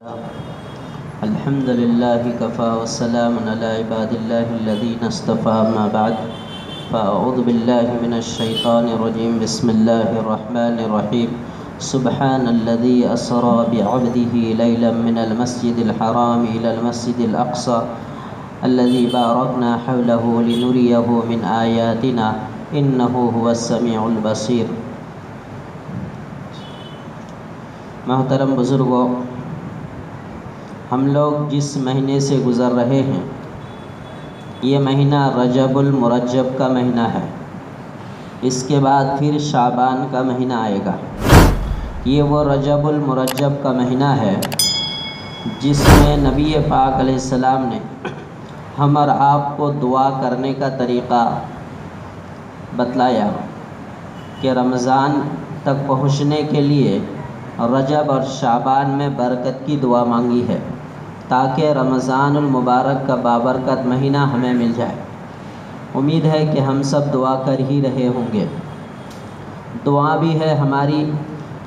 الحمد لله كفى والسلام على عباد الله الذين اصطفى أما بعد فأعوذ بالله من الشيطان الرجيم بسم الله الرحمن الرحيم سبحان الذي أسرى بعبده ليلا من المسجد الحرام إلى المسجد الأقصى الذي باركنا حوله لنريه من آياتنا إنه هو السميع البصير۔ محترم بزرگوں، ہم لوگ جس مہینے سے گزر رہے ہیں یہ مہینہ رجب المرجب کا مہینہ ہے۔ اس کے بعد پھر شعبان کا مہینہ آئے گا۔ یہ وہ رجب المرجب کا مہینہ ہے جس میں نبی پاک علیہ السلام نے ہم اور آپ کو دعا کرنے کا طریقہ بتلایا کہ رمضان تک پہنچنے کے لیے رجب اور شعبان میں برکت کی دعا مانگی ہے تاکہ رمضان المبارک کا بابرکت مہینہ ہمیں مل جائے۔ امید ہے کہ ہم سب دعا کر ہی رہے ہوں گے۔ دعا بھی ہے ہماری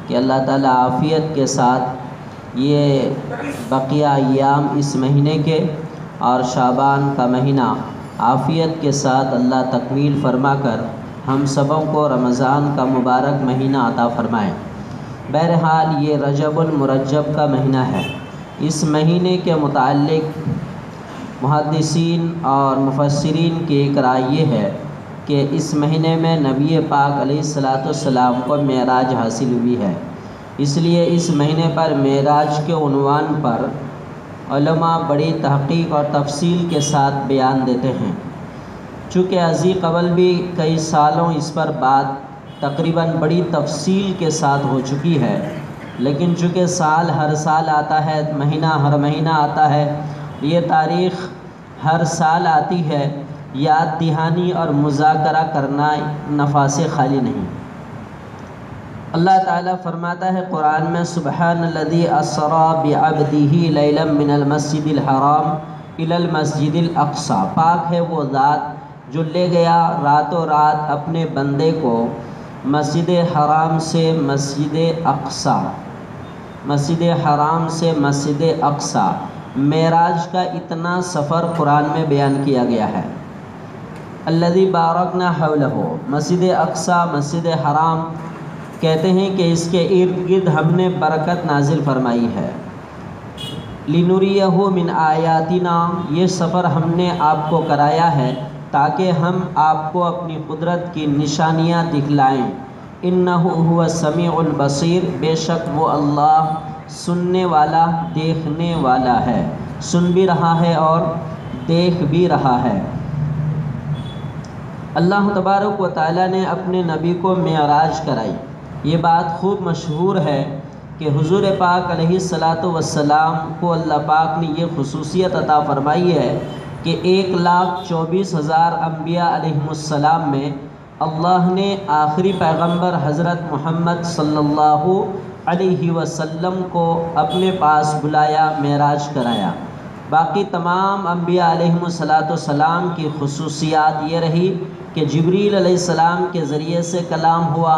کہ اللہ تعالیٰ عافیت کے ساتھ یہ بقیہ ایام اس مہینے کے اور شعبان کا مہینہ عافیت کے ساتھ اللہ تکمیل فرما کر ہم سبوں کو رمضان کا مبارک مہینہ عطا فرمائے۔ بہرحال یہ رجب المرجب کا مہینہ ہے۔ اس مہینے کے متعلق محدثین اور مفسرین کی ایک رائے یہ ہے کہ اس مہینے میں نبی پاک علیہ السلام کو معراج حاصل ہوئی ہے۔ اس لیے اس مہینے پر معراج کے عنوان پر علماء بڑی تحقیق اور تفصیل کے ساتھ بیان دیتے ہیں۔ چونکہ ازی قبل بھی کئی سالوں اس پر بات تقریباً بڑی تفصیل کے ساتھ ہو چکی ہے، لیکن چونکہ سال ہر سال آتا ہے، مہینہ ہر مہینہ آتا ہے، یہ تاریخ ہر سال آتی ہے، یاد دہانی اور مذاکرہ کرنا نفع سے خالی نہیں۔ اللہ تعالیٰ فرماتا ہے قرآن میں سبحان الذی اسری بعبدہ لیلا من المسجد الحرام الی المسجد الاقصی، پاک ہے وہ ذات جو لے گیا راتوں رات اپنے بندے کو مسجد حرام سے مسجد اقصی، مسجد حرام سے مسجد اقصی۔ معراج کا اتنا سفر قرآن میں بیان کیا گیا ہے۔ الذی بارکنا حولہ، مسجد اقصی، مسجد حرام کہتے ہیں کہ اس کے ارد گرد ہم نے برکت نازل فرمائی ہے۔ لنریہ من آیاتنا، یہ سفر ہم نے آپ کو کرایا ہے تاکہ ہم آپ کو اپنی قدرت کی نشانیاں دکھلائیں۔ انہ هو السمیع البصیر، بے شک وہ اللہ سننے والا دیکھنے والا ہے، سن بھی رہا ہے اور دیکھ بھی رہا ہے۔ اللہ تبارک و تعالیٰ نے اپنے نبی کو معراج کرائی۔ یہ بات خوب مشہور ہے کہ حضور پاک علیہ السلام کو اللہ پاک نے یہ خصوصیت عطا فرمائی ہے کہ 1,24,000 انبیاء علیہم السلام میں اللہ نے آخری پیغمبر حضرت محمد صلی اللہ علیہ وسلم کو اپنے پاس بلایا، معراج کرایا۔ باقی تمام انبیاء علیہم السلام کی خصوصیات یہ رہی کہ جبریل علیہ السلام کے ذریعے سے کلام ہوا۔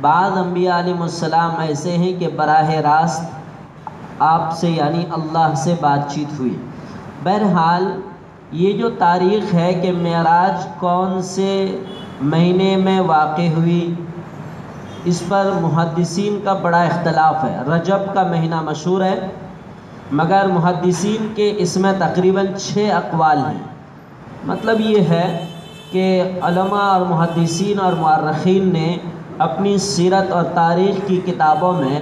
بعض انبیاء علیہم السلام ایسے ہیں کہ براہ راست آپ سے یعنی اللہ سے بات چیت ہوئی۔ بہرحال یہ جو تاریخ ہے کہ معراج کون سے مہینے میں واقع ہوئی، اس پر محدثین کا بڑا اختلاف ہے۔ رجب کا مہینہ مشہور ہے، مگر محدثین کے اس میں تقریباً 6 اقوال ہیں۔ مطلب یہ ہے کہ علماء اور محدثین اور مورخین نے اپنی سیرت اور تاریخ کی کتابوں میں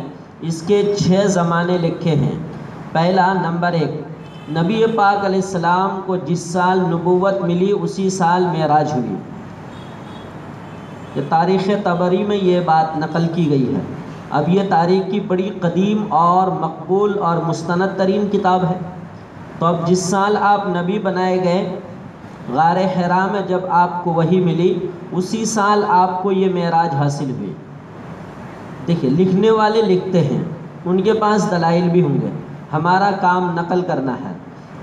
اس کے 6 زمانے لکھے ہیں۔ پہلا نمبر 1، نبی پاک علیہ السلام کو جس سال نبوت ملی اسی سال معراج ہوئی۔ یہ تاریخ طبری میں یہ بات نقل کی گئی ہے۔ اب یہ تاریخ کی بڑی قدیم اور مقبول اور مستند ترین کتاب ہے۔ تو اب جس سال آپ نبی بنائے گئے، غار حرا میں جب آپ کو وحی ملی، اسی سال آپ کو یہ معراج حاصل ہوئی۔ دیکھیے لکھنے والے لکھتے ہیں، ان کے پاس دلائل بھی ہوں گے، ہمارا کام نقل کرنا ہے۔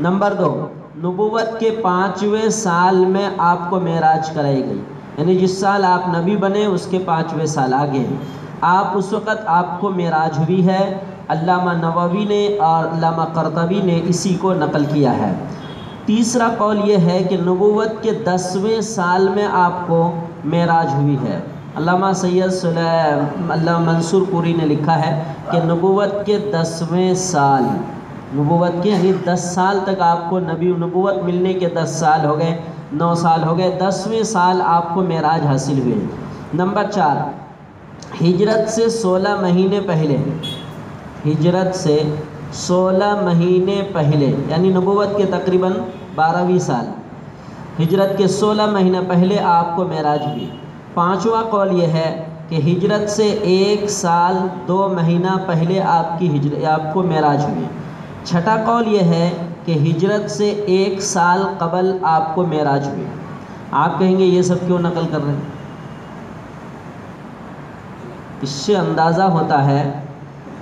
نمبر 2، نبوت کے 5ویں سال میں آپ کو معراج کرائی گئی، یعنی جس سال آپ نبی بنے اس کے 5ویں سال آگے ہیں۔ آپ اس وقت آپ کو معراج ہوئی ہے علامہ نووی نے اور علامہ قرطبی نے اسی کو نقل کیا ہے۔ تیسرا قول یہ ہے کہ نبوت کے 10ویں سال میں آپ کو معراج ہوئی ہے۔ علامہ سید علامہ منصور پوری نے لکھا ہے کہ نبوت کے 10ویں سال، نبوت کے یعنی 10 سال تک آپ کو نبوت ملنے کے 10 سال ہو گئے، 9 سال ہو گئے، 10ویں سال آپ کو معراج حاصل ہوئے۔ نمبر 4، ہجرت سے 16 مہینے پہلے، ہجرت سے 16 مہینے پہلے یعنی نبوت کے تقریباً 12ویں سال، ہجرت کے 16 مہینے پہلے آپ کو معراج ہوئی۔ 5واں قول یہ ہے کہ ہجرت سے 1 سال 2 مہینہ پہلے آپ کو معراج ہوئی۔ 6واں قول یہ ہے کہ ہجرت سے 1 سال قبل آپ کو معراج ہوئی۔ آپ کہیں گے یہ سب کیوں نقل کر رہے ہیں؟ اس سے اندازہ ہوتا ہے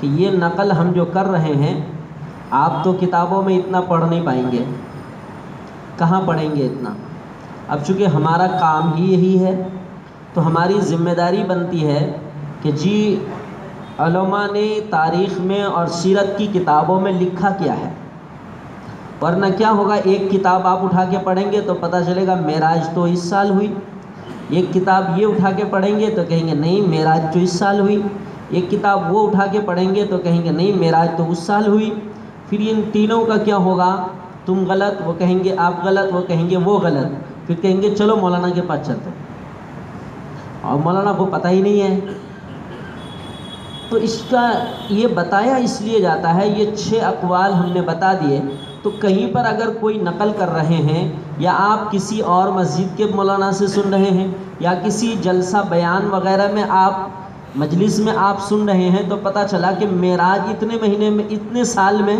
کہ یہ نقل ہم جو کر رہے ہیں، آپ تو کتابوں میں اتنا پڑھ نہیں پائیں گے، کہاں پڑھیں گے اتنا؟ اب چونکہ ہمارا کام ہی یہی ہے تو ہماری ذمہ داری بنتی ہے کہ جی علماء نے تاریخ میں اور سیرت کی کتابوں میں لکھا کیا ہے، ورنہ کیا ہوگا ایک کتاب آپ اٹھا کے پڑھیں گے تو پتہ چلے گا معراج تو اس سال ہوئی، ایک کتاب یہ اٹھا کے پڑھیں گے تو کہیں گے نہیں معراج تو اس سال ہوئی، ایک کتاب وہ اٹھا کے پڑھیں گے تو کہیں گے نہیں معراج تو اس سال ہوئی۔ پھر ان تینوں کا کیا ہوگا؟ تم غلط، وہ کہیں گے آپ غلط، وہ کہیں گے وہ غلط، پھر کہیں گے چلو مولانا کے پاس چلتے ہیں، اور مولانا کو پتہ ہی نہیں ہے۔ تو اس کا یہ بتایا اس لیے جاتا ہے، یہ 6 اقوال ہم نے بتا دیے، تو کہیں پر اگر کوئی نقل کر رہے ہیں یا آپ کسی اور مسجد کے مولانا سے سن رہے ہیں یا کسی جلسہ بیان وغیرہ میں آپ مجلس میں آپ سن رہے ہیں تو پتہ چلا کہ معراج اتنے مہینے میں، اتنے سال میں،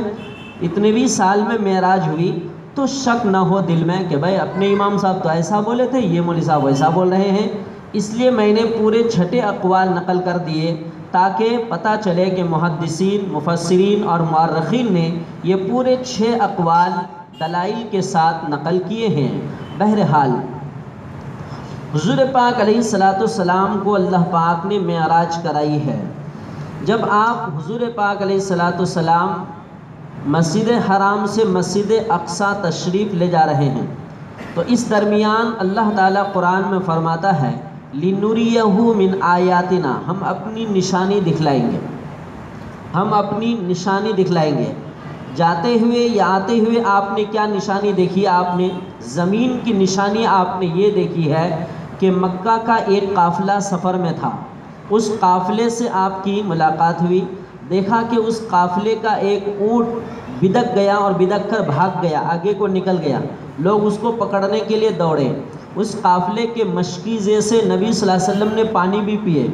اتنےویں سال میں معراج ہوئی، تو شک نہ ہو دل میں کہ بھائی اپنے امام صاحب تو ایسا بولے تھے، یہ مولوی صاحب ایسا بول رہے ہیں۔ اس لیے میں نے پورے 6 اقوال نقل کر دیے تاکہ پتہ چلے کہ محدثین، مفسرین اور مورخین نے یہ پورے 6 اقوال دلائل کے ساتھ نقل کیے ہیں۔ بہرحال حضور پاک علیہ السلام کو اللہ پاک نے معراج کرائی ہے۔ جب آپ حضور پاک علیہ السلام مسجد حرام سے مسجد اقصی تشریف لے جا رہے ہیں تو اس درمیان اللہ تعالیٰ قرآن میں فرماتا ہے لِنُرِيَهُ مِنْ آیاتنا، ہم اپنی نشانی دکھلائیں گے، ہم اپنی نشانی دکھلائیں گے۔ جاتے ہوئے یا آتے ہوئے آپ نے کیا نشانی دیکھی؟ آپ نے زمین کی نشانی آپ نے یہ دیکھی ہے کہ مکہ کا ایک قافلہ سفر میں تھا، اس قافلے سے آپ کی ملاقات ہوئی، دیکھا کہ اس قافلے کا ایک اونٹ بدک گیا اور بدک کر بھاگ گیا، آگے کو نکل گیا، لوگ اس کو پکڑنے کے لیے دوڑے، اس قافلے کے مشکیزے سے نبی صلی اللہ علیہ وسلم نے پانی بھی پیے،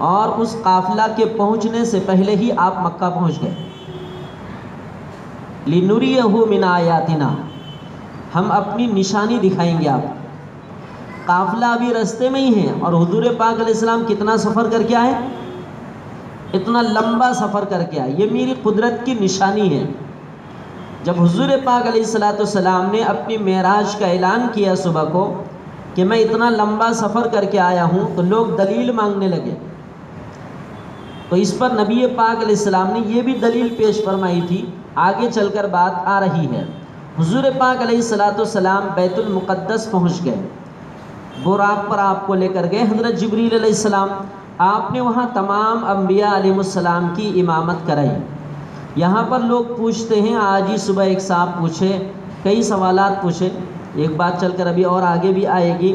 اور اس قافلہ کے پہنچنے سے پہلے ہی آپ مکہ پہنچ گئے۔ لِنُرِيَهُ مِنْ آیاتنا، ہم اپنی نشانی دکھائیں گے آپ۔ قافلہ ابھی رستے میں ہی ہے اور حضور پاک علیہ السلام کتنا سفر کر کے آئے؟ اتنا لمبا سفر کر کے آئے، یہ میری قدرت کی نشانی ہے۔ جب حضور پاک علیہ السلام نے اپنی معراج کا اعلان کیا صبح کو کہ میں اتنا لمبا سفر کر کے آیا ہوں، تو لوگ دلیل مانگنے لگے، تو اس پر نبی پاک علیہ السلام نے یہ بھی دلیل پیش فرمائی تھی، آگے چل کر بات آ رہی ہے۔ حضور پاک علیہ السلام بیت المقدس پہنچ گئے، براق پر آپ کو لے کر گئے حضرت جبریل علیہ السلام، آپ نے وہاں تمام انبیاء علیہ السلام کی امامت کرائی۔ یہاں پر لوگ پوچھتے ہیں، آج ہی صبح ایک صاحب پوچھے، کئی سوالات پوچھے، ایک بات چل کر ابھی اور آگے بھی آئے گی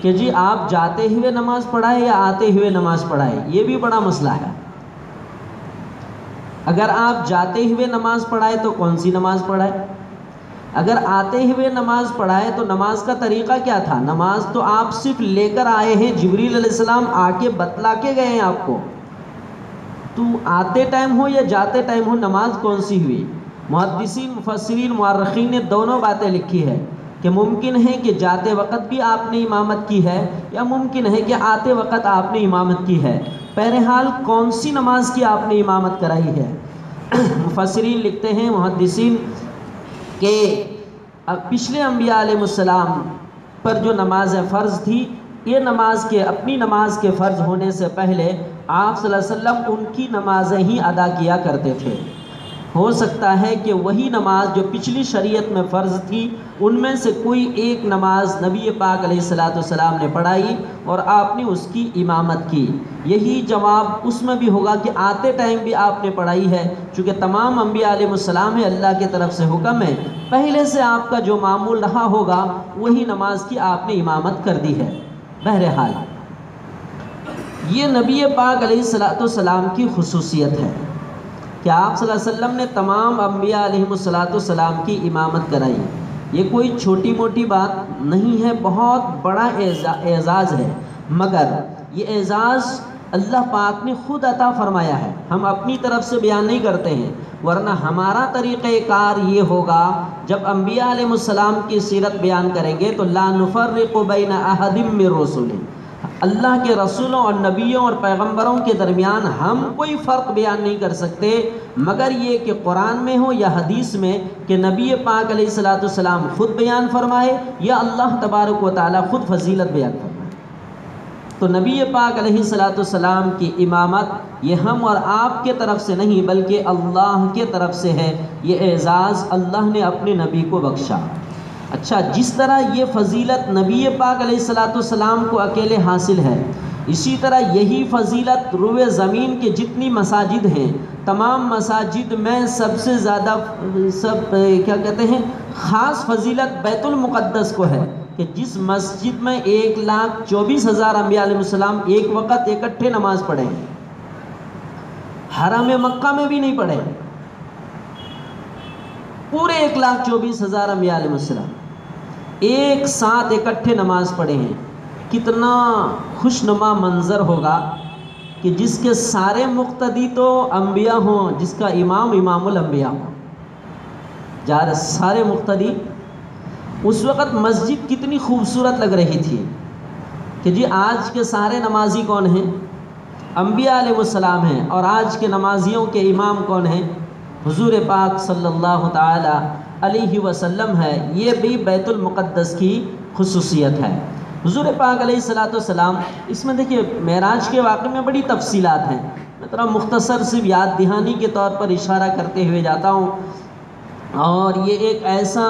کہ جی آپ جاتے ہوئے نماز پڑھائے یا آتے ہوئے نماز پڑھائے، یہ بھی بڑا مسئلہ ہے۔ اگر آپ جاتے ہوئے نماز پڑھائے تو کون سی نماز پڑھائے؟ اگر آتے ہوئے نماز پڑھائے تو نماز کا طریقہ کیا تھا؟ نماز تو آپ صرف لے کر آئے ہیں، جبریل علیہ السلام آ کے بتلا کے گئے ہیں آپ کو، تو آتے ٹائم ہو یا جاتے ٹائم ہو نماز کون سی ہوئی؟ محدثین، مفسرین، مورخین نے دونوں باتیں لکھی ہے کہ ممکن ہے کہ جاتے وقت بھی آپ نے امامت کی ہے یا ممکن ہے کہ آتے وقت آپ نے امامت کی ہے، بہرحال کون سی نماز کی آپ نے امامت کرائی ہے؟ مفسرین لکھتے ہیں، محدثین، کہ پچھلے انبیاء علیہ السلام پر جو نماز فرض تھی، یہ نماز کے اپنی نماز کے فرض ہونے سے پہلے آپ صلی اللہ علیہ وسلم ان کی نمازیں ہی ادا کیا کرتے تھے۔ ہو سکتا ہے کہ وہی نماز جو پچھلی شریعت میں فرض تھی ان میں سے کوئی ایک نماز نبی پاک علیہ الصلوۃ والسلام نے پڑھائی اور آپ نے اس کی امامت کی۔ یہی جواب اس میں بھی ہوگا کہ آتے ٹائم بھی آپ نے پڑھائی ہے، چونکہ تمام انبیاء علیہ السلام ہے، اللہ کی طرف سے حکم ہے، پہلے سے آپ کا جو معمول رہا ہوگا وہی نماز کی آپ نے امامت کر دی ہے۔ بہرحال یہ نبی پاک علیہ الصلوۃ والسلام کی خصوصیت ہے کہ آپ صلی اللہ علیہ وسلم نے تمام انبیاء علیہ الصلوۃ والسلام کی امامت کرائی۔ یہ کوئی چھوٹی موٹی بات نہیں ہے، بہت بڑا اعزاز ہے، مگر یہ اعزاز اللہ پاک نے خود عطا فرمایا ہے، ہم اپنی طرف سے بیان نہیں کرتے ہیں، ورنہ ہمارا طریقہ کار یہ ہوگا جب انبیاء علیہ السلام کی سیرت بیان کریں گے تو لا نفرق بین احد من رسلہ، اللہ کے رسولوں اور نبیوں اور پیغمبروں کے درمیان ہم کوئی فرق بیان نہیں کر سکتے، مگر یہ کہ قرآن میں ہو یا حدیث میں کہ نبی پاک علیہ الصلوۃ والسلام خود بیان فرمائے یا اللہ تبارک و تعالیٰ خود فضیلت بیان فرمائے۔ تو نبی پاک علیہ الصلوۃ والسلام کی امامت یہ ہم اور آپ کے طرف سے نہیں بلکہ اللہ کے طرف سے ہے، یہ اعزاز اللہ نے اپنے نبی کو بخشا۔ اچھا، جس طرح یہ فضیلت نبی پاک علیہ الصلوۃ والسلام کو اکیلے حاصل ہے، اسی طرح یہی فضیلت روئے زمین کے جتنی مساجد ہیں تمام مساجد میں سب سے زیادہ خاص فضیلت بیت المقدس کو ہے کہ جس مسجد میں 1,24,000 انبیاء علیہ السلام ایک وقت اکٹھے نماز پڑھے ہیں، حرم مکہ میں بھی نہیں پڑھے، پورے 1,24,000 انبیاء علیہ السلام ایک ساتھ اکٹھے نماز پڑھے ہیں۔ کتنا خوشنما منظر ہوگا کہ جس کے سارے مقتدی تو انبیاء ہوں، جس کا امام امام الانبیاء ہو، سارے مقتدی۔ اس وقت مسجد کتنی خوبصورت لگ رہی تھی کہ جی آج کے سارے نمازی کون ہیں؟ انبیاء علیہ السلام ہیں، اور آج کے نمازیوں کے امام کون ہیں؟ حضور پاک صلی اللہ تعالی علیہ وسلم ہے۔ یہ بھی بیت المقدس کی خصوصیت ہے۔ حضور پاک علیہ الصلوۃ والسلام، اس میں دیکھیے معراج کے واقعے میں بڑی تفصیلات ہیں، میں تھوڑا مختصر سی یاد دہانی کے طور پر اشارہ کرتے ہوئے جاتا ہوں، اور یہ ایک ایسا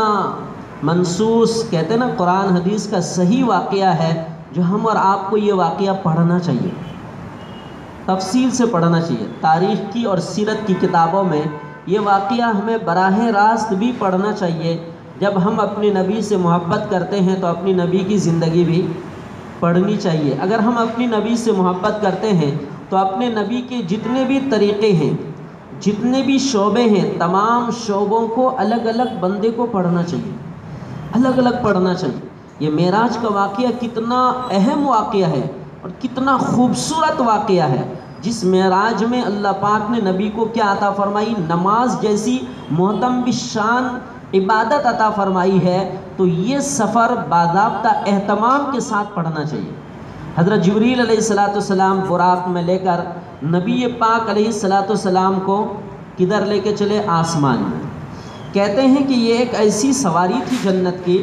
منصوص کہتے ہیں نا قرآن حدیث کا صحیح واقعہ ہے جو ہم اور آپ کو یہ واقعہ پڑھنا چاہیے، تفصیل سے پڑھنا چاہیے۔ تاریخ کی اور سیرت کی کتابوں میں یہ واقعہ ہمیں براہ راست بھی پڑھنا چاہیے۔ جب ہم اپنے نبی سے محبت کرتے ہیں تو اپنی نبی کی زندگی بھی پڑھنی چاہیے۔ اگر ہم اپنی نبی سے محبت کرتے ہیں تو اپنے نبی کے جتنے بھی طریقے ہیں، جتنے بھی شعبے ہیں، تمام شعبوں کو الگ الگ بندے کو پڑھنا چاہیے، الگ الگ پڑھنا چاہیے۔ یہ معراج کا واقعہ کتنا اہم واقعہ ہے اور کتنا خوبصورت واقعہ ہے، جس معراج میں اللہ پاک نے نبی کو کیا عطا فرمائی؟ نماز جیسی محترم بالشان عبادت عطا فرمائی ہے، تو یہ سفر باضابطہ اہتمام کے ساتھ پڑھنا چاہیے۔ حضرت جبریل علیہ الصلوۃ والسلام براق میں لے کر نبی پاک علیہ الصلوۃ والسلام کو کدھر لے کے چلے؟ آسمان میں۔ کہتے ہیں کہ یہ ایک ایسی سواری تھی جنت کی،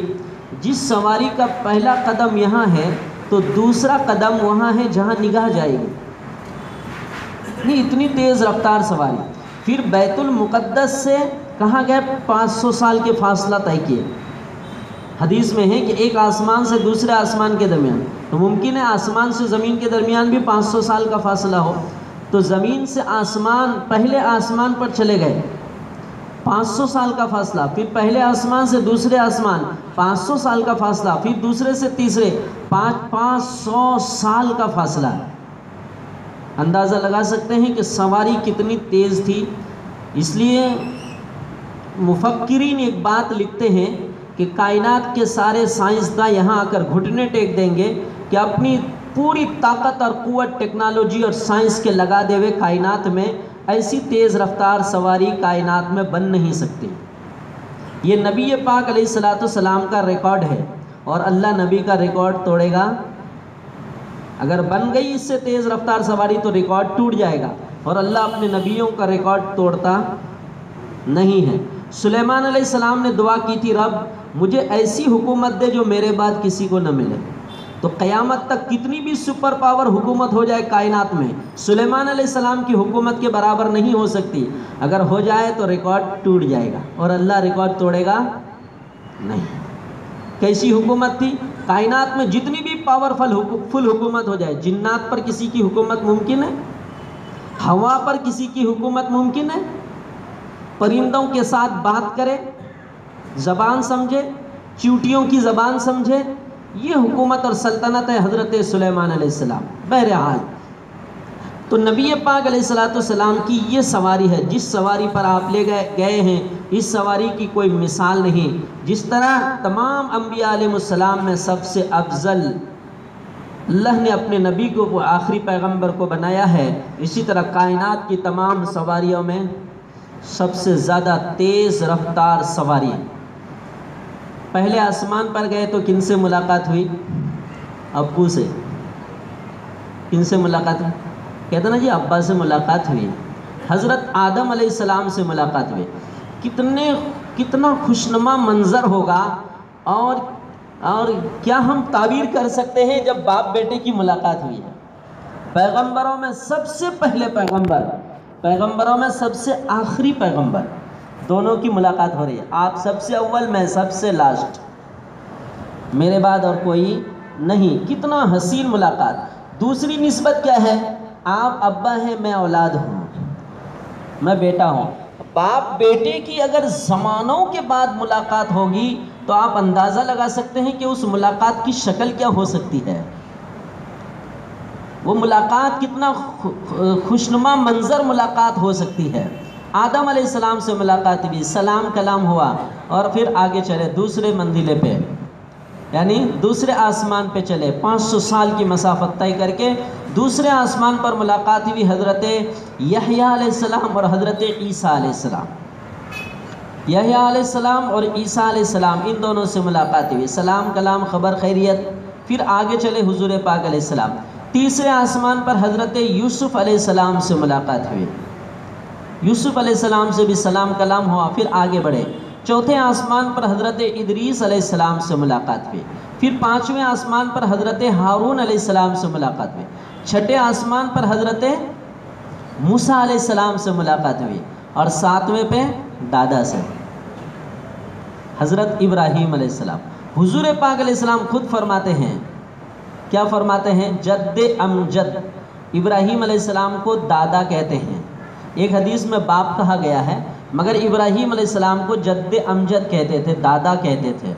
جس سواری کا پہلا قدم یہاں ہے تو دوسرا قدم وہاں ہے جہاں نگاہ جائے گی، نہیں اتنی تیز رفتار سواری۔ پھر بیت المقدس سے کہاں گئے؟ 500 سال کے فاصلہ طے کیے۔ حدیث میں ہے کہ ایک آسمان سے دوسرے آسمان کے درمیان، تو ممکن ہے آسمان سے زمین کے درمیان بھی 500 سال کا فاصلہ ہو، تو زمین سے آسمان، پہلے آسمان پر چلے گئے 500 سال کا فاصلہ، پھر پہلے آسمان سے دوسرے آسمان 500 سال کا فاصلہ، پھر دوسرے سے تیسرے 500 سال کا فاصلہ۔ اندازہ لگا سکتے ہیں کہ سواری کتنی تیز تھی۔ اس لیے مفکرین ایک بات لکھتے ہیں کہ کائنات کے سارے سائنسداں یہاں آ کر گھٹنے ٹیک دیں گے کہ اپنی پوری طاقت اور قوت ٹیکنالوجی اور سائنس کے لگا دے ہوئے کائنات میں ایسی تیز رفتار سواری کائنات میں بن نہیں سکتی۔ یہ نبی پاک علیہ الصلوۃ والسلام کا ریکارڈ ہے، اور اللہ نبی کا ریکارڈ توڑے گا؟ اگر بن گئی اس سے تیز رفتار سواری تو ریکارڈ ٹوٹ جائے گا، اور اللہ اپنے نبیوں کا ریکارڈ توڑتا نہیں ہے۔ سلیمان علیہ السلام نے دعا کی تھی، رب مجھے ایسی حکومت دے جو میرے بعد کسی کو نہ ملے۔ تو قیامت تک کتنی بھی سپر پاور حکومت ہو جائے کائنات میں، سلیمان علیہ السلام کی حکومت کے برابر نہیں ہو سکتی۔ اگر ہو جائے تو ریکارڈ ٹوٹ جائے گا، اور اللہ ریکارڈ توڑے گا نہیں۔ کیسی حکومت تھی؟ کائنات میں جتنی بھی پاورفل حکومت ہو جائے، جنات پر کسی کی حکومت ممکن ہے؟ ہوا پر کسی کی حکومت ممکن ہے؟ پرندوں کے ساتھ بات کرے، زبان سمجھے، چیونٹیوں کی زبان سمجھے؟ یہ حکومت اور سلطنت ہے حضرت سلیمان علیہ السلام۔ بہرحال تو نبی پاک علیہ السلام کی یہ سواری ہے، جس سواری پر آپ لے گئے ہیں، اس سواری کی کوئی مثال نہیں۔ جس طرح تمام انبیاء علیہ السلام میں سب سے افضل اللہ نے اپنے نبی کو وہ آخری پیغمبر کو بنایا ہے، اسی طرح کائنات کی تمام سواریوں میں سب سے زیادہ تیز رفتار سواری۔ پہلے آسمان پر گئے تو کن سے ملاقات ہوئی؟ ابو سے۔ کن سے ملاقات ہوئی؟ کہتے نا جی ابا سے ملاقات ہوئی۔ حضرت آدم علیہ السلام سے ملاقات ہوئی۔ کتنا خوشنما منظر ہوگا، اور کیا ہم تعبیر کر سکتے ہیں جب باپ بیٹے کی ملاقات ہوئی ہے؟ پیغمبروں میں سب سے پہلے پیغمبر، پیغمبروں میں سب سے آخری پیغمبر، دونوں کی ملاقات ہو رہی ہے۔ آپ سب سے اول، میں سب سے لاسٹ، میرے بعد اور کوئی نہیں۔ کتنا حسین ملاقات۔ دوسری نسبت کیا ہے؟ آپ ابا ہیں، میں اولاد ہوں، میں بیٹا ہوں۔ باپ بیٹے کی اگر زمانوں کے بعد ملاقات ہوگی تو آپ اندازہ لگا سکتے ہیں کہ اس ملاقات کی شکل کیا ہو سکتی ہے۔ وہ ملاقات کتنا خوشنما منظر ملاقات ہو سکتی ہے۔ آدم علیہ السلام سے ملاقات ہوئی، سلام کلام ہوا، اور پھر آگے چلے دوسرے منزلے پہ، یعنی دوسرے آسمان پہ چلے۔ 500 سال کی مسافت طے کر کے دوسرے آسمان پر ملاقات ہوئی حضرت یحییٰ علیہ السلام اور حضرت عیسیٰ علیہ السلام۔ یحییٰ علیہ السلام اور عیسیٰ علیہ السلام، ان دونوں سے ملاقات ہوئی، سلام کلام خبر خیریت۔ پھر آگے چلے حضور پاک علیہ السلام۔ تیسرے آسمان پر حضرت یوسف علیہ السلام سے ملاقات ہوئی، یوسف علیہ السلام سے بھی سلام کلام ہوا، پھر آگے بڑھے۔ چوتھے آسمان پر حضرت ادریس علیہ السلام سے ملاقات ہوئی۔ پھر پانچویں آسمان پر حضرت ہارون علیہ السلام سے ملاقات ہوئی۔ چھٹے آسمان پر حضرت موسیٰ علیہ السلام سے ملاقات ہوئی، اور ساتویں پہ دادا سے، حضرت ابراہیم علیہ السلام۔ حضور پاک علیہ السلام خود فرماتے ہیں، کیا فرماتے ہیں؟ جد امجد۔ ابراہیم علیہ السلام کو دادا کہتے ہیں، ایک حدیث میں باپ کہا گیا ہے، مگر ابراہیم علیہ السلام کو جد امجد کہتے تھے، دادا کہتے تھے،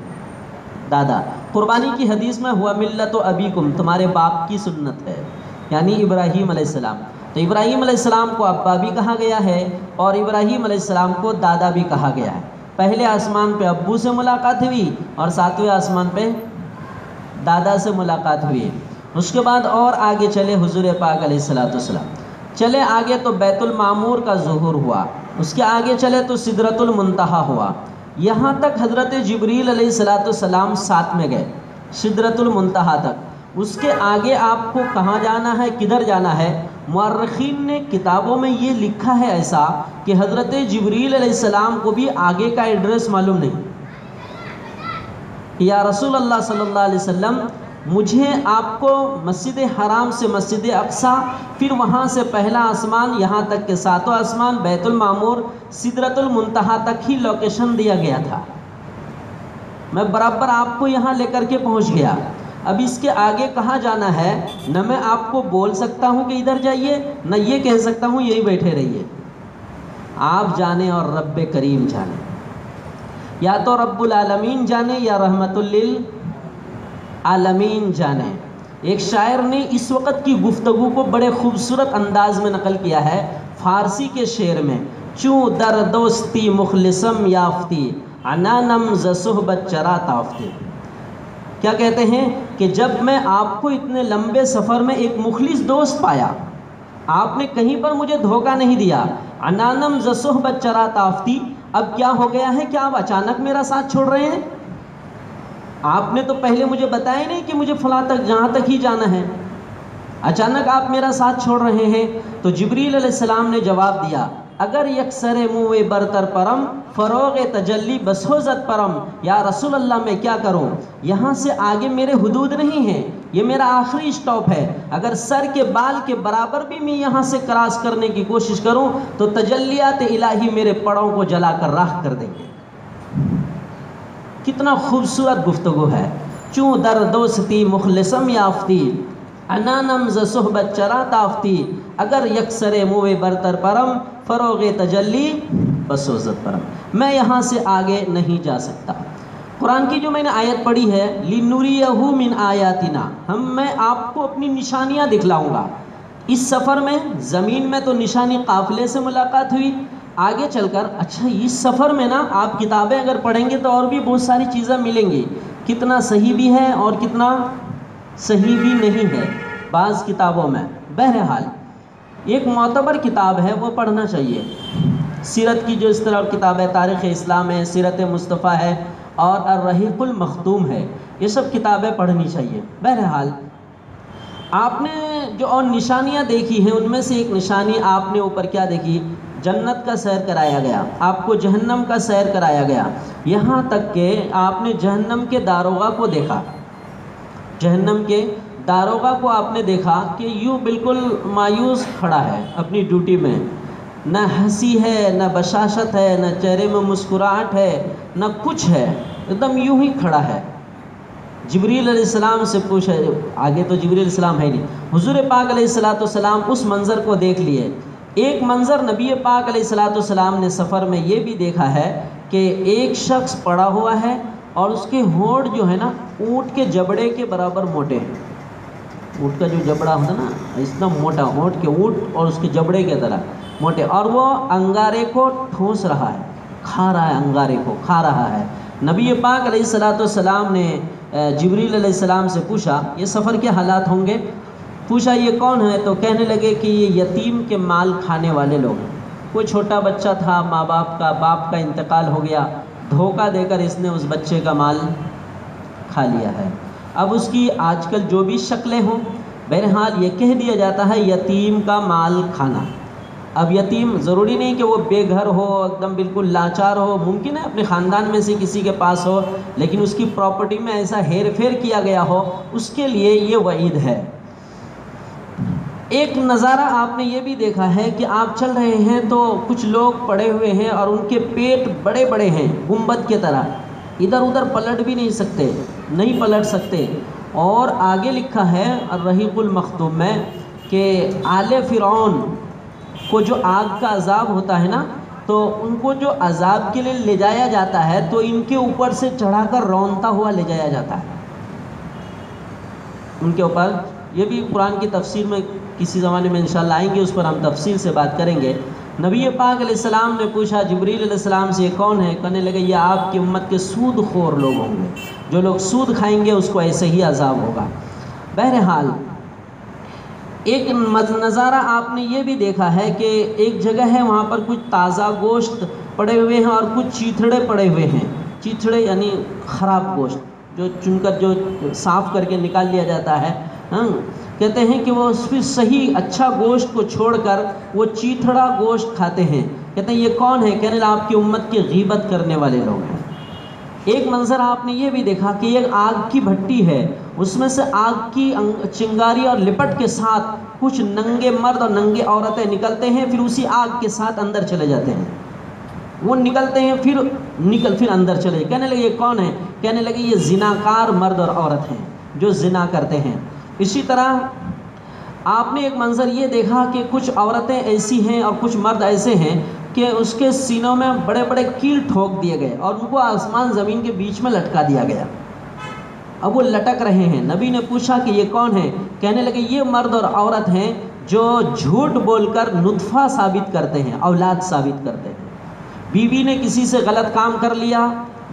دادا۔ قربانی کی حدیث میں ہوا ملت ابیکم، تمہارے باپ کی سنت ہے، یعنی ابراہیم علیہ السلام۔ تو ابراہیم علیہ السلام کو ابا بھی کہا گیا ہے، اور ابراہیم علیہ السلام کو دادا بھی کہا گیا ہے۔ پہلے آسمان پہ ابو سے ملاقات ہوئی، اور ساتویں آسمان پہ دادا سے ملاقات ہوئی۔ اس کے بعد اور آگے چلے حضور پاک علیہ السلام، چلے آگے تو بیت المعمور کا ظہور ہوا، اس کے آگے چلے تو سدرۃ المنتہا ہوا، یہاں تک حضرت جبریل علیہ السلام ساتھ میں گئے، سدرۃ المنتہا تک۔ اس کے آگے آپ کو کہاں جانا ہے، کدھر جانا ہے؟ مورخین نے کتابوں میں یہ لکھا ہے ایسا کہ حضرت جبریل علیہ السلام کو بھی آگے کا ایڈریس معلوم نہیں۔ یا رسول اللہ صلی اللہ علیہ وسلم، مجھے آپ کو مسجد حرام سے مسجد اقصیٰ، پھر وہاں سے پہلا آسمان، یہاں تک کہ ساتوں آسمان، بیت المعمور، سدرۃ المنتہا تک ہی لوکیشن دیا گیا تھا۔ میں برابر آپ کو یہاں لے کر کے پہنچ گیا۔ اب اس کے آگے کہاں جانا ہے، نہ میں آپ کو بول سکتا ہوں کہ ادھر جائیے، نہ یہ کہہ سکتا ہوں یہی بیٹھے رہیے۔ آپ جانے اور رب کریم جانے، یا تو رب العالمین جانے یا رحمت للعالمین جانے۔ ایک شاعر نے اس وقت کی گفتگو کو بڑے خوبصورت انداز میں نقل کیا ہے فارسی کے شعر میں، چوں در دوستی مخلصم یافتی عنانم ز صحبت چرا تافتی۔ کیا کہتے ہیں کہ جب میں آپ کو اتنے لمبے سفر میں ایک مخلص دوست پایا، آپ نے کہیں پر مجھے دھوکہ نہیں دیا، عنانم ز صحبت چرا تافتی، اب کیا ہو گیا ہے کہ آپ اچانک میرا ساتھ چھوڑ رہے ہیں؟ آپ نے تو پہلے مجھے بتایا نہیں کہ مجھے فلاں تک جہاں تک ہی جانا ہے، اچانک آپ میرا ساتھ چھوڑ رہے ہیں۔ تو جبریل علیہ السلام نے جواب دیا، اگر یکسر موے برتر پرم فروغ تجلی بسوزت پرم، یا رسول اللہ میں کیا کروں، یہاں سے آگے میرے حدود نہیں ہیں، یہ میرا آخری اسٹاپ ہے، اگر سر کے بال کے برابر بھی میں یہاں سے کراس کرنے کی کوشش کروں تو تجلیات الہی میرے پڑوں کو جلا کر راکھ کر دیں گے۔ کتنا خوبصورت گفتگو ہے۔ چوں در دوستی مخلصم یافتی، انانم ز صحبت چرا تافتی، اگر یکسر موے برتر پرم فروغ تجلی بسوزت پرم، میں یہاں سے آگے نہیں جا سکتا۔ قرآن کی جو میں نے آیت پڑھی ہے لِنُرِيَهُ مِنْ آیاتنا، میں آپ کو اپنی نشانیاں دکھلاؤں گا۔ اس سفر میں زمین میں تو نشانی قافلے سے ملاقات ہوئی، آگے چل کر اچھا اس سفر میں نا آپ کتابیں اگر پڑھیں گے تو اور بھی بہت ساری چیزیں ملیں گی، کتنا صحیح بھی ہے اور کتنا صحیح بھی نہیں ہے بعض کتابوں میں۔ بہرحال ایک معتبر کتاب ہے وہ پڑھنا چاہیے، سیرت کی جو اس طرح کتاب ہے، تاریخ اسلام ہے، سیرت مصطفیٰ ہے اور الرحیق المختوم ہے، یہ سب کتابیں پڑھنی چاہیے۔ بہرحال آپ نے جو اور نشانیاں دیکھی ہیں ان میں سے ایک نشانی آپ نے اوپر کیا دیکھی، جنت کا سیر کرایا گیا، آپ کو جہنم کا سیر کرایا گیا، یہاں تک کہ آپ نے جہنم کے داروغہ کو دیکھا، جہنم کے داروغہ کو آپ نے دیکھا کہ یوں بالکل مایوس کھڑا ہے اپنی ڈیوٹی میں، نہ ہنسی ہے نہ بشاشت ہے نہ چہرے میں مسکراہٹ ہے نہ کچھ ہے، ایک دم یوں ہی کھڑا ہے۔ جبریل علیہ السلام سے پوچھا، آگے تو جبریل علیہ السلام ہے نہیں، حضور پاک علیہ السلام اس منظر کو دیکھ لیے۔ ایک منظر نبی پاک علیہ السلام نے سفر میں یہ بھی دیکھا ہے کہ ایک شخص پڑا ہوا ہے اور اس کے ہونٹ جو ہے نا اونٹ کے جبڑے کے برابر موٹے ہیں، اونٹ کا جو جبڑا ہوتا ہے نا اتنا موٹا، اونٹ کے اونٹ اور اس کے جبڑے کے طرح موٹے، اور وہ انگارے کو ٹھوس رہا ہے، کھا رہا ہے، انگارے کو کھا رہا ہے۔ نبی پاک علیہ السلام نے جبریل علیہ السلام سے پوچھا یہ سفر کے حالات ہوں گے، پوچھا یہ کون ہے، تو کہنے لگے کہ یہ یتیم کے مال کھانے والے لوگ ہیں، کوئی چھوٹا بچہ تھا، ماں باپ کا انتقال ہو گیا، دھوکہ دے کر اس نے اس بچے کا مال کھا لیا ہے، اب اس کی آج کل جو بھی شکلیں ہوں، بہرحال یہ کہہ دیا جاتا ہے یتیم کا مال کھانا۔ اب یتیم ضروری نہیں کہ وہ بے گھر ہو، ایک دم بالکل لاچار ہو، ممکن ہے اپنے خاندان میں سے کسی کے پاس ہو لیکن اس کی پراپرٹی میں ایسا ہیر پھیر کیا گیا ہو، اس کے لیے یہ وعید ہے۔ ایک نظارہ آپ نے یہ بھی دیکھا ہے کہ آپ چل رہے ہیں تو کچھ لوگ پڑے ہوئے ہیں اور ان کے پیٹ بڑے بڑے ہیں گنبد کے طرح، ادھر ادھر پلٹ بھی نہیں سکتے، نہیں پلٹ سکتے، اور آگے لکھا ہے الرحیق المختوم میں کہ آل فرعون کو جو آگ کا عذاب ہوتا ہے نا تو ان کو جو عذاب کے لیے لے جایا جاتا ہے تو ان کے اوپر سے چڑھا کر رونتا ہوا لے جایا جاتا ہے ان کے اوپر۔ یہ بھی قرآن کی تفسیر میں کسی زمانے میں انشاءاللہ آئیں گے، اس پر ہم تفصیل سے بات کریں گے۔ نبی پاک علیہ السلام نے پوچھا جبریل علیہ السلام سے یہ کون ہے، کہنے لگے یہ آپ کی امت کے سود خور لوگ ہوں گے، جو لوگ سود کھائیں گے اس کو ایسے ہی عذاب ہوگا۔ بہرحال ایک نظارہ آپ نے یہ بھی دیکھا ہے کہ ایک جگہ ہے وہاں پر کچھ تازہ گوشت پڑے ہوئے ہیں اور کچھ چیتھڑے پڑے ہوئے ہیں، چیتھڑے یعنی خراب گوشت جو چن کر جو صاف کر کے نکال لیا جاتا ہے، کہتے ہیں کہ وہ پھر صحیح اچھا گوشت کو چھوڑ کر وہ چیتھڑا گوشت کھاتے ہیں، کہتے ہیں یہ کون ہے، کہنے لگا آپ کی امت کی غیبت کرنے والے لوگ ہیں۔ ایک منظر آپ نے یہ بھی دیکھا کہ ایک آگ کی بھٹی ہے، اس میں سے آگ کی چنگاری اور لپٹ کے ساتھ کچھ ننگے مرد اور ننگے عورتیں نکلتے ہیں، پھر اسی آگ کے ساتھ اندر چلے جاتے ہیں، وہ نکلتے ہیں پھر اندر چلے، کہنے لگے یہ کون ہے، کہنے لگے یہ زناکار مرد اور عورت ہیں جو زنا کرتے ہیں۔ اسی طرح آپ نے ایک منظر یہ دیکھا کہ کچھ عورتیں ایسی ہیں اور کچھ مرد ایسے ہیں کہ اس کے سینوں میں بڑے بڑے کیل ٹھوک دیے گئے اور ان کو آسمان زمین کے بیچ میں لٹکا دیا گیا، اب وہ لٹک رہے ہیں۔ نبی نے پوچھا کہ یہ کون ہے، کہنے لگے یہ مرد اور عورت ہیں جو جھوٹ بول کر نطفہ ثابت کرتے ہیں، اولاد ثابت کرتے ہیں۔ بیوی نے کسی سے غلط کام کر لیا،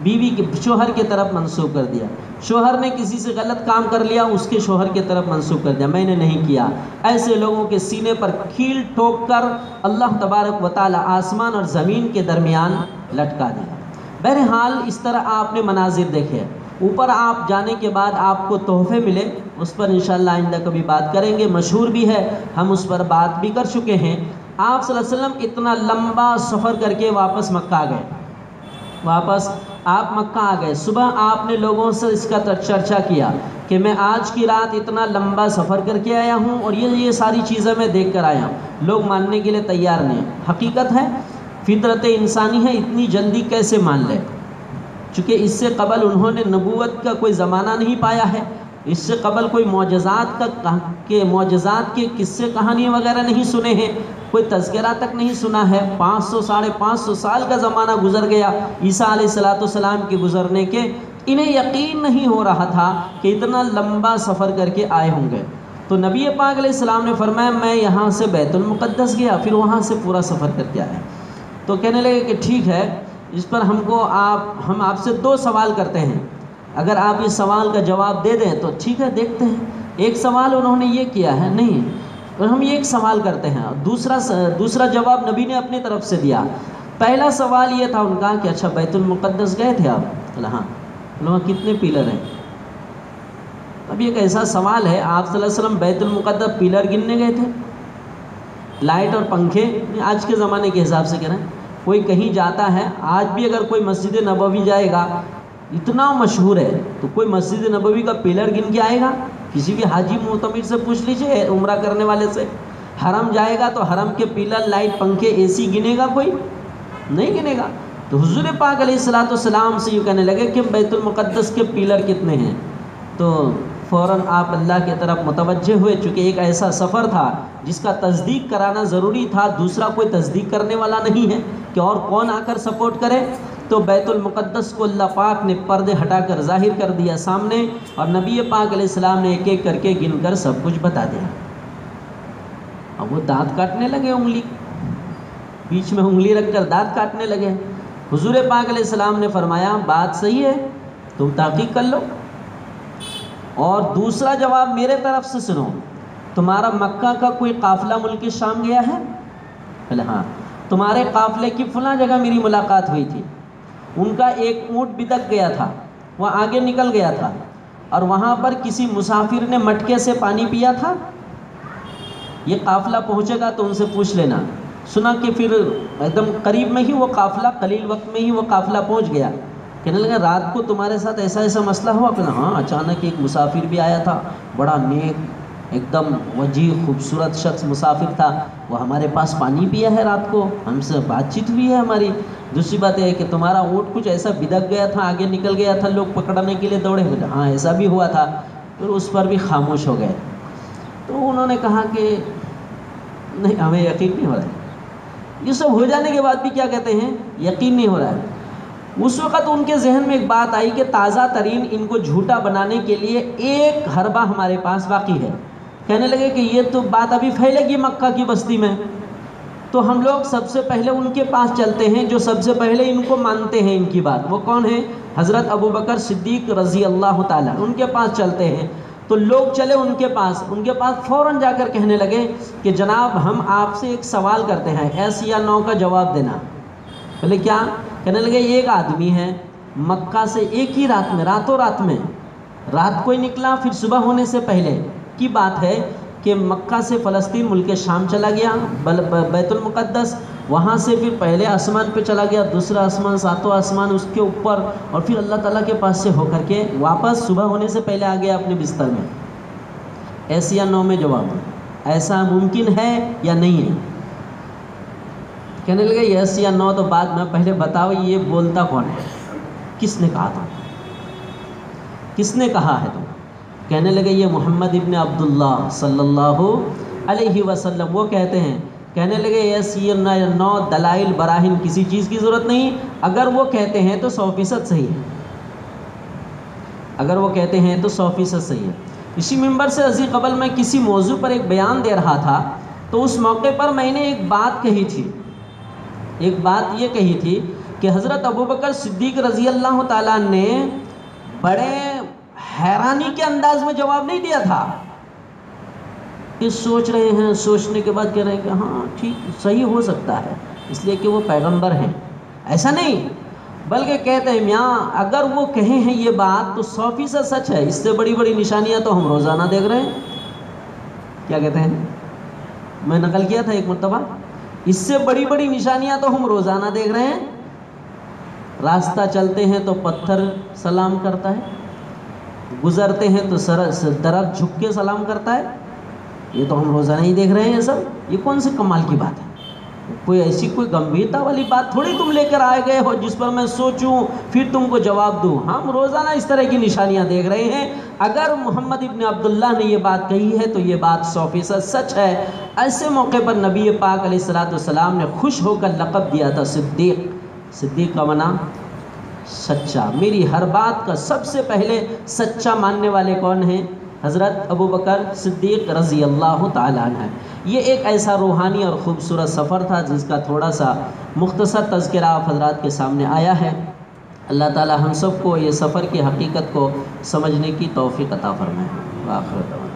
بیوی کے شوہر کی طرف منسوب کر دیا، شوہر نے کسی سے غلط کام کر لیا، اس کے شوہر کی طرف منسوب کر دیا، میں نے نہیں کیا۔ ایسے لوگوں کے سینے پر کیل ٹھوک کر اللہ تبارک و تعالی آسمان اور زمین کے درمیان لٹکا دیا۔ بہرحال اس طرح آپ نے مناظر دیکھے۔ اوپر آپ جانے کے بعد آپ کو تحفے ملے، اس پر انشاءاللہ آئندہ کبھی بات کریں گے، مشہور بھی ہے، ہم اس پر بات بھی کر چکے ہیں آپ صلی اللہ علیہ وسلم اتنا لمبا سفر کر کے واپس مکہ آ گئے. واپس آپ مکہ آ گئے. صبح آپ نے لوگوں سے اس کا چرچا کیا کہ میں آج کی رات اتنا لمبا سفر کر کے آیا ہوں اور یہ ساری چیزیں میں دیکھ کر آیا ہوں. لوگ ماننے کے لیے تیار نہیں. حقیقت ہے، فطرت انسانی ہے، اتنی جلدی کیسے مان لے؟ چونکہ اس سے قبل انہوں نے نبوت کا کوئی زمانہ نہیں پایا ہے، اس سے قبل کوئی معجزات کے قصے کہانی وغیرہ نہیں سنے ہیں، کوئی تذکرہ تک نہیں سنا ہے. 500 ساڑھے 500 سال کا زمانہ گزر گیا عیسیٰ علیہ السلام کے گزرنے کے. انہیں یقین نہیں ہو رہا تھا کہ اتنا لمبا سفر کر کے آئے ہوں گے. تو نبی پاک علیہ السلام نے فرمایا میں یہاں سے بیت المقدس گیا، پھر وہاں سے پورا سفر کر کے آیا. تو کہنے لگے کہ ٹھیک ہے، اس پر ہم آپ سے 2 سوال کرتے ہیں، اگر آپ اس سوال کا جواب دے دیں تو ٹھیک ہے دیکھتے ہیں. ایک سوال انہوں نے یہ کیا ہے، نہیں ہم ایک سوال کرتے ہیں. دوسرا جواب نبی نے اپنی طرف سے دیا. پہلا سوال یہ تھا ان کا کہ اچھا بیت المقدس گئے تھے آپ؟ ہاں. وہاں کتنے پیلر ہیں؟ اب یہ ایک ایسا سوال ہے، آپ صلی اللہ علیہ وسلم بیت المقدس پیلر گننے گئے تھے؟ لائٹ اور پنکھے آج کے زمانے کے حساب سے کہہ رہے ہیں. کوئی کہیں جاتا ہے، آج بھی اگر کوئی مسجد نبوی جائے گا، اتنا مشہور ہے، تو کوئی مسجد نبوی کا پیلر گن کے آئے گا؟ کسی بھی حاجی معتمر سے پوچھ لیجئے، عمرہ کرنے والے سے. حرم جائے گا تو حرم کے پیلر، لائٹ، پنکھے، اے سی گنے گا کوئی؟ نہیں گنے گا. تو حضور پاک علیہ السلام سے یوں کہنے لگے کہ بیت المقدس کے پیلر کتنے ہیں؟ تو فوراً آپ اللہ کی طرف متوجہ ہوئے، چونکہ ایک ایسا سفر تھا جس کا تصدیق کرانا ضروری تھا، دوسرا کوئی تصدیق کرنے والا نہیں ہے کہ اور کون آ کر سپورٹ کرے. تو بیت المقدس کو اللہ پاک نے پردے ہٹا کر ظاہر کر دیا سامنے، اور نبی پاک علیہ السلام نے ایک ایک کر کے گن کر سب کچھ بتا دیا. اب وہ دانت کاٹنے لگے، انگلی بیچ میں انگلی رکھ کر دانت کاٹنے لگے. حضور پاک علیہ السلام نے فرمایا بات صحیح ہے، تم تحقیق کر لو. اور دوسرا جواب میرے طرف سے سنو، تمہارا مکہ کا کوئی قافلہ ملک شام گیا ہے؟ بولے ہاں. تمہارے قافلے کی فلاں جگہ میری ملاقات ہوئی تھی، ان کا ایک اونٹ بدک گیا تھا، وہ آگے نکل گیا تھا، اور وہاں پر کسی مسافر نے مٹکے سے پانی پیا تھا. یہ قافلہ پہنچے گا تو ان سے پوچھ لینا. سنا کہ پھر ایک دم قریب میں ہی وہ قافلہ، قلیل وقت میں ہی وہ قافلہ پہنچ گیا. کہنے لگا رات کو تمہارے ساتھ ایسا مسئلہ ہوا؟ کہ ہاں اچانک ایک مسافر بھی آیا تھا، بڑا نیک، ایک دم وجیح خوبصورت شخص مسافر تھا، وہ ہمارے پاس پانی پیا ہے رات کو، ہم سے بات چیت ہوئی ہے ہماری. دوسری بات یہ ہے کہ تمہارا اونٹ کچھ ایسا بدک گیا تھا، آگے نکل گیا تھا، لوگ پکڑنے کے لیے دوڑے. ہاں ایسا بھی ہوا تھا. پھر اس پر بھی خاموش ہو گئے. تو انہوں نے کہا کہ نہیں ہمیں یقین نہیں ہو رہا ہے. یہ سب ہو جانے کے بعد بھی کیا کہتے ہیں؟ یقین نہیں ہو رہا ہے. اس وقت ان کے ذہن میں ایک بات آئی کہ تازہ ترین ان کو جھوٹا بنانے کے لیے ایک حربہ ہمارے پاس باقی ہے. کہنے لگے کہ یہ تو بات ابھی پھیلے گی مکہ کی بستی میں، تو ہم لوگ سب سے پہلے ان کے پاس چلتے ہیں جو سب سے پہلے ان کو مانتے ہیں ان کی بات. وہ کون ہیں؟ حضرت ابوبکر صدیق رضی اللہ تعالیٰ، ان کے پاس چلتے ہیں. تو لوگ چلے ان کے پاس فوراً جا کر کہنے لگے کہ جناب ہم آپ سے ایک سوال کرتے ہیں، ایس یا نو کا جواب دینا. بولے کیا؟ کہنے لگے ایک آدمی ہے مکہ سے ایک ہی رات میں، راتوں رات میں، رات کو ہی نکلا، پھر صبح ہونے سے پہلے کی بات ہے کہ مکہ سے فلسطین ملک شام چلا گیا، بیت المقدس، وہاں سے پھر پہلے آسمان پہ چلا گیا، دوسرا آسمان، ساتواں آسمان اس کے اوپر، اور پھر اللہ تعالیٰ کے پاس سے ہو کر کے واپس صبح ہونے سے پہلے آ گیا اپنے بستر میں. ایس یا نو میں جواب دو، ایسا ممکن ہے یا نہیں ہے؟ کہنے لگے یس یا نو تو بعد میں، پہلے بتاؤ یہ بولتا کون ہے؟ کس نے کہا تھا؟ کس نے کہا ہے تم؟ کہنے لگے یہ محمد ابن عبداللہ صلی اللہ علیہ وسلم وہ کہتے ہیں. کہنے لگے یس یا نو، دلائل براہین کسی چیز کی ضرورت نہیں. اگر وہ کہتے ہیں تو 100% صحیح ہے، اگر وہ کہتے ہیں تو 100% صحیح ہے. اسی منبر سے ازی قبل میں کسی موضوع پر ایک بیان دے رہا تھا، تو اس موقع پر میں نے ایک بات کہی تھی، ایک بات یہ کہی تھی کہ حضرت ابوبکر صدیق رضی اللہ تعالیٰ نے بڑے حیرانی کے انداز میں جواب نہیں دیا تھا کہ سوچ رہے ہیں، سوچنے کے بعد کہہ رہے ہیں کہ ہاں ٹھیک صحیح ہو سکتا ہے اس لیے کہ وہ پیغمبر ہیں. ایسا نہیں، بلکہ کہتے ہیں میاں اگر وہ کہیں ہیں یہ بات تو 100% سچ ہے. اس سے بڑی بڑی نشانیاں تو ہم روزانہ دیکھ رہے ہیں. کیا کہتے ہیں؟ میں نقل کیا تھا ایک مرتبہ اس سے بڑی بڑی نشانیاں تو ہم روزانہ دیکھ رہے ہیں. راستہ چلتے ہیں تو پتھر سلام کرتا ہے، گزرتے ہیں تو درخت جھک کے سلام کرتا ہے. یہ تو ہم روزانہ ہی دیکھ رہے ہیں. سب یہ کون سے کمال کی بات ہے؟ کوئی ایسی کوئی گمبھیرتا والی بات تھوڑی تم لے کر آئے گئے ہو جس پر میں سوچوں پھر تم کو جواب دوں. ہم روزانہ اس طرح کی نشانیاں دیکھ رہے ہیں. اگر محمد ابن عبداللہ نے یہ بات کہی ہے تو یہ بات 100% سچ ہے. ایسے موقع پر نبی پاک علیہ الصلوۃ والسلام نے خوش ہو کر لقب دیا تھا صدیق. صدیق کا معنی سچا. میری ہر بات کا سب سے پہلے سچا ماننے والے کون ہیں؟ حضرت ابو بکر صدیق رضی اللہ تعالیٰ عنہ. یہ ایک ایسا روحانی اور خوبصورت سفر تھا جس کا تھوڑا سا مختصر تذکرہ آپ حضرات کے سامنے آیا ہے. اللہ تعالیٰ ہم سب کو یہ سفر کی حقیقت کو سمجھنے کی توفیق عطا فرمائے. آخر